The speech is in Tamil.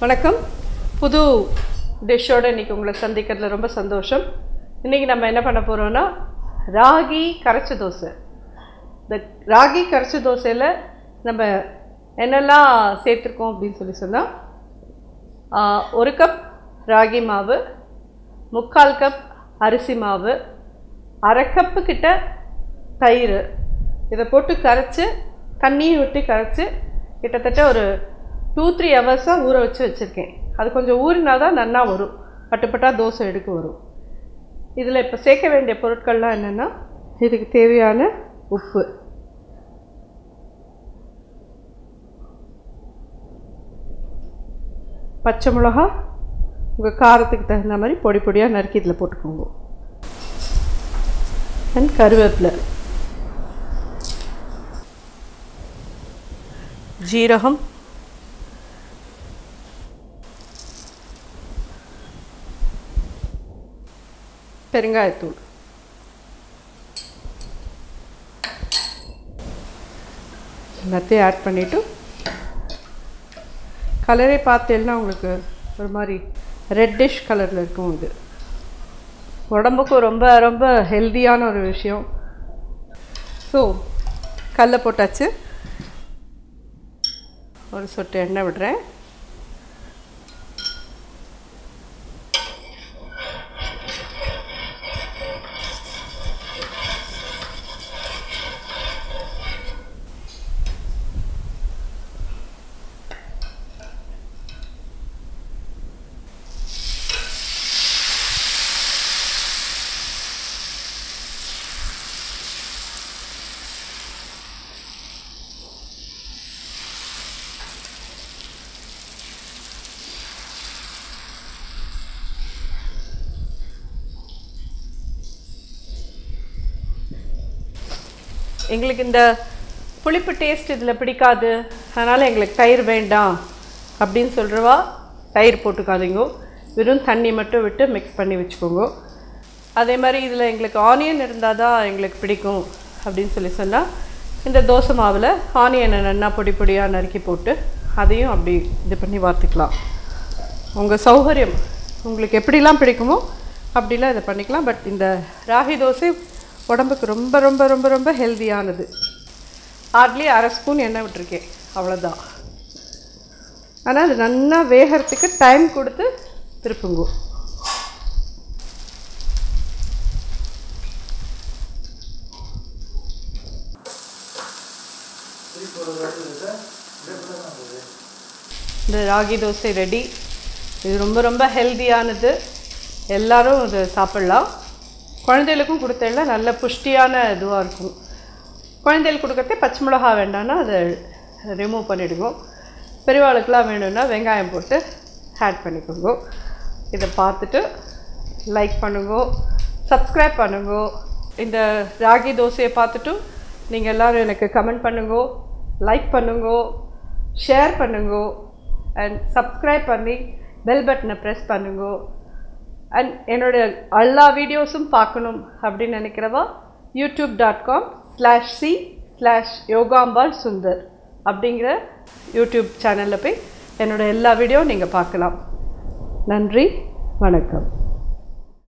வணக்கம். புது டிஷ்ஷோடு இன்றைக்கி உங்களை சந்திக்கிறதுல ரொம்ப சந்தோஷம். இன்றைக்கி நம்ம என்ன பண்ண போகிறோன்னா ராகி கரைச்ச தோசை. இந்த ராகி கரைச்ச தோசையில் நம்ம என்னெல்லாம் சேர்த்துருக்கோம் அப்படின்னு சொன்னால் 1 கப் ராகி மாவு, 3/4 கப் அரிசி மாவு, 1/2 கப்பு கிட்ட தயிர், இதை போட்டு கரைச்சி தண்ணியை விட்டு கரைச்சி கிட்டத்தட்ட ஒரு 2-3 ஹவர்ஸாக ஊற வச்சுருக்கேன். அது கொஞ்சம் ஊறினா தான் நல்லா வரும், பட்டுப்பட்டா தோசை எடுக்க வரும். இதில் இப்போ சேர்க்க வேண்டிய பொருட்கள்லாம் என்னென்னா, இதுக்கு தேவையான உப்பு, பச்சை மிளகா உங்கள் காரத்துக்கு தகுந்த மாதிரி பொடி பொடியாக நறுக்கி இதில் போட்டுக்கோங்க. அண்ட் கருவேப்பிலை, ஜீரகம், பெருங்காயத்தூள், எல்லாத்தையும் ஆட் பண்ணிவிட்டு கலரே பார்த்தேன்னா உங்களுக்கு ஒரு மாதிரி ரெட்டிஷ் கலரில் இருக்கும். இது உடம்புக்கும் ரொம்ப ரொம்ப ஹெல்த்தியான ஒரு விஷயம். ஸோ கல்லை போட்டாச்சு, ஒரு சொட்டு எண்ணெய் விடுறேன். எங்களுக்கு இந்த புளிப்பு டேஸ்ட் இதில் பிடிக்காது, அதனால் எங்களுக்கு தயிர் வேண்டாம் அப்படின்னு சொல்கிறவா தயிர் போட்டுக்காதீங்க, வெறும் தண்ணி மட்டும் விட்டு மிக்ஸ் பண்ணி வச்சுக்கோங்க. அதே மாதிரி இதில் எங்களுக்கு ஆனியன் இருந்தால் தான் எங்களுக்கு பிடிக்கும் அப்படின்னு சொன்னால் இந்த தோசை மாவில் ஆனியனை நல்லா பொடி பொடியாக நறுக்கி போட்டு அதையும் அப்படி இது பண்ணி வார்த்துக்கலாம். உங்கள் சௌகரியம், உங்களுக்கு எப்படிலாம் பிடிக்குமோ அப்படிலாம் இதை பண்ணிக்கலாம். பட் இந்த ராகி தோசை உடம்புக்கு ரொம்ப ரொம்ப ரொம்ப ரொம்ப ஹெல்த்தியானது. ஹார்ட்லி 1/2 ஸ்பூன் எண்ணெய் விட்டுருக்கேன், அவ்வளோதான். ஆனால் அது நல்லா வேகிறதுக்கு டைம் கொடுத்து திருப்புங்க. இந்த ராகி தோசை ரெடி. இது ரொம்ப ரொம்ப ஹெல்த்தியானது, எல்லோரும் இது சாப்பிட்லாம். குழந்தைகளுக்கும் கொடுத்தேன்னா நல்ல புஷ்டியான இதுவாக இருக்கும். குழந்தைகளுக்கு கொடுக்கறதே பச்சை மிளகா வேண்டாம்னா அதை ரிமூவ் பண்ணிவிடுங்க. பெரியவாளுக்கெலாம் வேணும்னா வெங்காயம் போட்டு ஆட் பண்ணிக்கோங்க. இதை பார்த்துட்டு லைக் பண்ணுங்க, சப்ஸ்கிரைப் பண்ணுங்க. இந்த ராகி தோசையை பார்த்துட்டு நீங்கள் எல்லோரும் எனக்கு கமெண்ட் பண்ணுங்க, லைக் பண்ணுங்க, ஷேர் பண்ணுங்க, அண்ட் சப்ஸ்கிரைப் பண்ணி பெல் பட்டனை ப்ரெஸ் பண்ணுங்க. அண்ட் என்னோடய எல்லா வீடியோஸும் பார்க்கணும் அப்படின்னு நினைக்கிறவா youtube.com/c/Yogambal Sundar அப்படிங்கிற யூடியூப் சேனலில் போய் என்னோடய எல்லா வீடியோவும் நீங்கள் பார்க்கலாம். நன்றி, வணக்கம்.